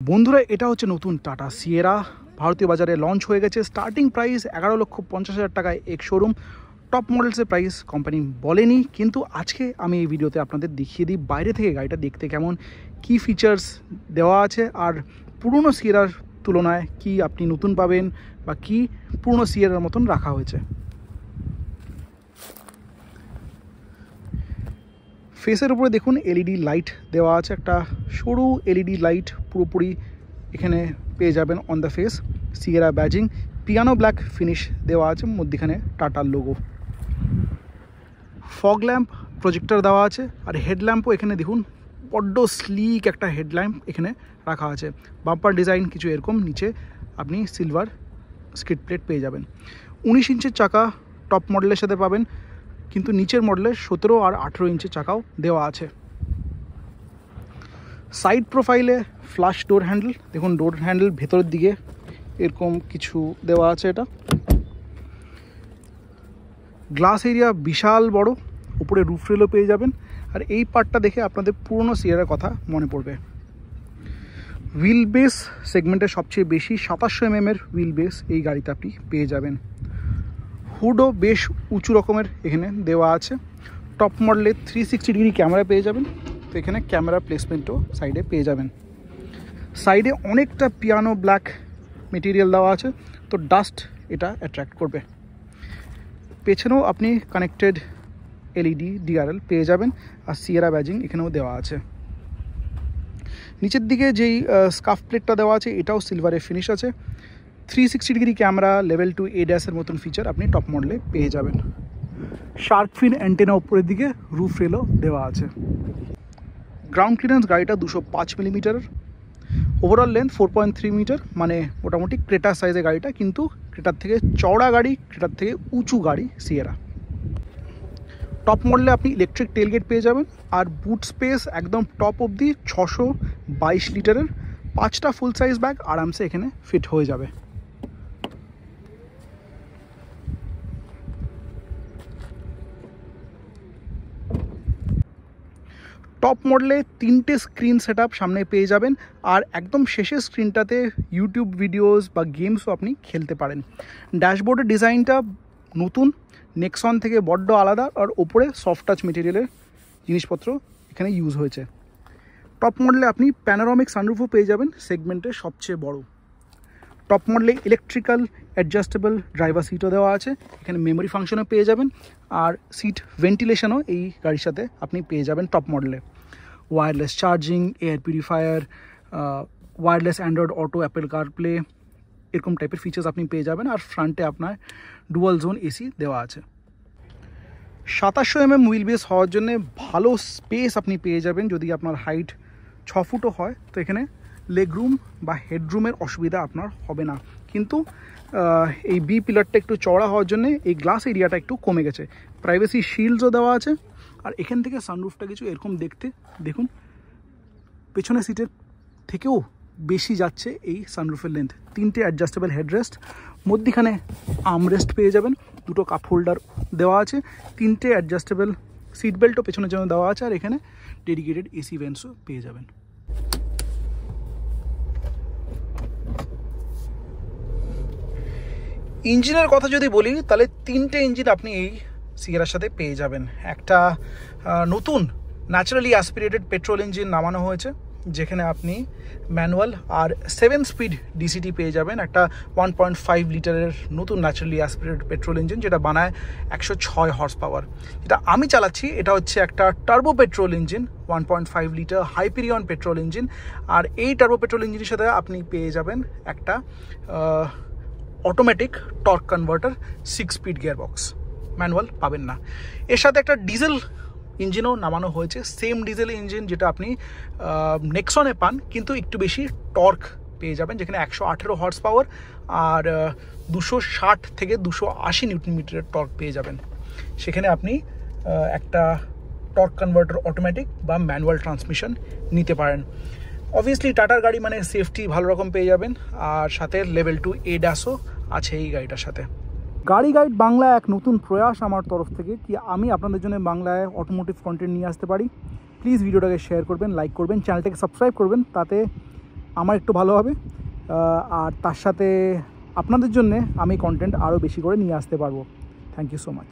বন্ধুরা, এটা হচ্ছে নতুন টাটা সিয়েরা। ভারতীয় বাজারে লঞ্চ হয়ে গেছে। স্টার্টিং প্রাইস 11,50,000 টাকায় এক শোরুম। টপ মডেলসের প্রাইস কোম্পানি বলেনি, কিন্তু আজকে আমি এই ভিডিওতে আপনাদের দেখিয়ে দিই বাইরে থেকে গাড়িটা দেখতে কেমন, কি ফিচার্স দেওয়া আছে, আর পুরনো সিয়েরার তুলনায় কি আপনি নতুন পাবেন বা কি পুরনো সিয়েরার মতন রাখা হয়েছে। ফেসের উপরে দেখুন এলইডি লাইট দেওয়া আছে, একটা সরু এলইডি লাইট পুরোপুরি এখানে পেয়ে যাবেন on the face. Sierra buzzing, piano black finish দেওয়া আছে, মধ্যখানে টাটার লোগো। ফগ ল্যাম্প প্রজেক্টর দেওয়া আছে, আর হেডল্যাম্পও এখানে দেখুন বড্ড স্লিক একটা হেডল্যাম্প এখানে রাখা আছে। বাম্পার ডিজাইন কিছু এরকম, নিচে আপনি সিলভার স্কিড প্লেট পেয়ে যাবেন। 19 ইঞ্চের চাকা টপ মডেলের সাথে পাবেন, কিন্তু নিচের মডেলের 17 আর 18 ইঞ্চের চাকাও দেওয়া আছে। সাইড প্রোফাইলে ফ্লাশ ডোর হ্যান্ডেল দেখুন, ডোর হ্যান্ডেল ভেতরের দিকে এরকম কিছু দেওয়া আছে। এটা গ্লাস এরিয়া বিশাল বড়, উপরে রুফ রেলও পেয়ে যাবেন। আর এই পার্টটা দেখে আপনাদের পুরনো সিয়েরার কথা মনে পড়বে। হুইল বেস সেগমেন্টের সবচেয়ে বেশি 2700 mm এর হুইল বেস এই গাড়িতে আপনি পেয়ে যাবেন। হুডও বেশ উঁচু রকমের এখানে দেওয়া আছে। টপ মডেলে 360 ডিগ্রি ক্যামেরা পেয়ে যাবেন, তো এখানে ক্যামেরা প্লেসমেন্টও সাইডে পেয়ে যাবেন। সাইডে অনেকটা পিয়ানো ব্ল্যাক মেটেরিয়াল দেওয়া আছে, তো ডাস্ট এটা অ্যাট্রাক্ট করবে। পেছনেও আপনি কানেক্টেড এলইডি ডিআরএল পেয়ে যাবেন, আর সিয়েরা ব্যাজিং এখানেও দেওয়া আছে। নিচের দিকে যেই স্কাফ প্লেটটা দেওয়া আছে এটাও সিলভারে ফিনিশ আছে। 360 ডিগ্রি ক্যামেরা, লেভেল 2 ADAS-এর মতন ফিচার আপনি টপ মডেলে পেয়ে যাবেন। শার্ক ফিন অ্যান্টেনা উপরের দিকে, রুফ রেলও দেওয়া আছে। গ্রাউন্ড ক্লিয়ারেন্স গাড়িটা 205 মিলিমিটারের, ওভারঅল লেন্থ 4.3 মিটার, মানে মোটামুটি ক্রেটার সাইজের গাড়িটা, কিন্তু ক্রেটার থেকে চওড়া গাড়ি, ক্রেটার থেকে উঁচু গাড়ি সিয়েরা। টপ মডেলে আপনি ইলেকট্রিক টেলগেট পেয়ে যাবেন, আর বুট স্পেস একদম টপ অবধি 622 লিটারের। 5টা ফুল সাইজ ব্যাগ আরামসে এখানে ফিট হয়ে যাবে। টপ মডেলে 3টে স্ক্রিন সেটআপ সামনে পেয়ে যাবেন, আর একদম শেষের স্ক্রিনটাতে ইউটিউব ভিডিওস বা গেমসও আপনি খেলতে পারেন। ড্যাশবোর্ডের ডিজাইনটা নতুন, নেক্সন থেকে বড্ড আলাদা, আর ওপরে সফট টাচ মেটেরিয়ালের জিনিসপত্র এখানে ইউজ হয়েছে। টপ মডেলে আপনি প্যানোরামিক সানরুফও পেয়ে যাবেন, সেগমেন্টের সবচেয়ে বড়। টপ মডেলে ইলেকট্রিক্যাল অ্যাডজাস্টেবল ড্রাইভার সিটও দেওয়া আছে, এখানে মেমোরি ফাংশনও পেয়ে যাবেন, আর সিট ভেন্টিলেশনও এই গাড়ির সাথে আপনি পেয়ে যাবেন টপ মডেলে। Wireless charging, air purifier, wireless Android auto, Apple CarPlay, এরকম টাইপের ফিচার্স আপনি পেয়ে যাবেন। আর ফ্রন্টে আপনার ডুয়াল জোন এসি দেওয়া আছে। 2700 mm হুইল বেস হওয়ার জন্য ভালো স্পেস আপনি পেয়ে যাবেন। যদি আপনার হাইট 6 ফুটও হয়, তো এখানে লেগ রুম বা হেডরুমের অসুবিধা আপনার হবে না। কিন্তু এই বি পিলারটা একটু চওড়া হওয়ার জন্য এই গ্লাস এরিয়াটা একটু কমে গেছে। প্রাইভেসি শিল্ডসও দেওয়া আছে, আর এখান থেকে সানরুফটা কিছু এরকম দেখতে দেখুন, পেছনের সিটের থেকেও বেশি যাচ্ছে এই সানরুফের লেন্থ। 3টে অ্যাডজাস্টেবল হেডরেস্ট, মধ্যখানে আর্মরেস্ট পেয়ে যাবেন, 2টো কাপ হোল্ডার দেওয়া আছে, 3টে অ্যাডজাস্টেবল সিট বেল্টও পেছনের জন্য দেওয়া আছে, আর এখানে ডেডিকেটেড এসি ভেন্টসও পেয়ে যাবেন। ইঞ্জিনের কথা যদি বলি, তাহলে 3টে ইঞ্জিন আপনি এই সিয়েরার সাথে পেয়ে যাবেন। একটা নতুন ন্যাচারালি অ্যাসপিরেটেড পেট্রোল ইঞ্জিন নামানো হয়েছে, যেখানে আপনি ম্যানুয়াল আর 7 স্পিড ডিসিটি পেয়ে যাবেন। একটা 1.5 লিটারের নতুন ন্যাচারালি অ্যাসপিরেটেড পেট্রোল ইঞ্জিন, যেটা বানায় 106 হর্স পাওয়ার। যেটা আমি চালাচ্ছি এটা হচ্ছে একটা turbo petrol engine, 1.5 litre Hyperion petrol engine. আর এই টার্বো পেট্রোল ইঞ্জিনের সাথে আপনি পেয়ে যাবেন একটা automatic torque converter, 6 speed gearbox. Manual পাবেন না। এর সাথে একটা ডিজেল ইঞ্জিনও নামানো হয়েছে, সেম ডিজেল ইঞ্জিন যেটা আপনি নেক্সনে পান, কিন্তু একটু বেশি টর্ক পেয়ে যাবেন, যেখানে 118 হর্স পাওয়ার আর 260 থেকে 280 নিউটন মিটারের টর্ক পেয়ে যাবেন। সেখানে আপনি একটা টর্ক কনভার্টার অটোমেটিক বা ম্যানুয়াল ট্রান্সমিশন নিতে পারেন। অবভিয়াসলি টাটার গাড়ি মানে সেফটি ভালো রকম পেয়ে যাবেন, আর সাথে লেভেল 2 ADAS-ও আছে এই গাড়িটার সাথে। গাড়ি গাইড বাংলা এক নতুন প্রয়াস আমার তরফ থেকে, কি আমি আপনাদের জন্য বাংলায় অটোমোটিভ কন্টেন্ট নিয়ে আসতে পারি। প্লিজ ভিডিওটাকে শেয়ার করবেন, লাইক করবেন, চ্যানেলটাকে সাবস্ক্রাইব করবেন, তাতে আমার একটু ভালো হবে, আর তার সাথে আপনাদের জন্যে আমি কন্টেন্ট আরও বেশি করে নিয়ে আসতে পারবো। Thank you so much.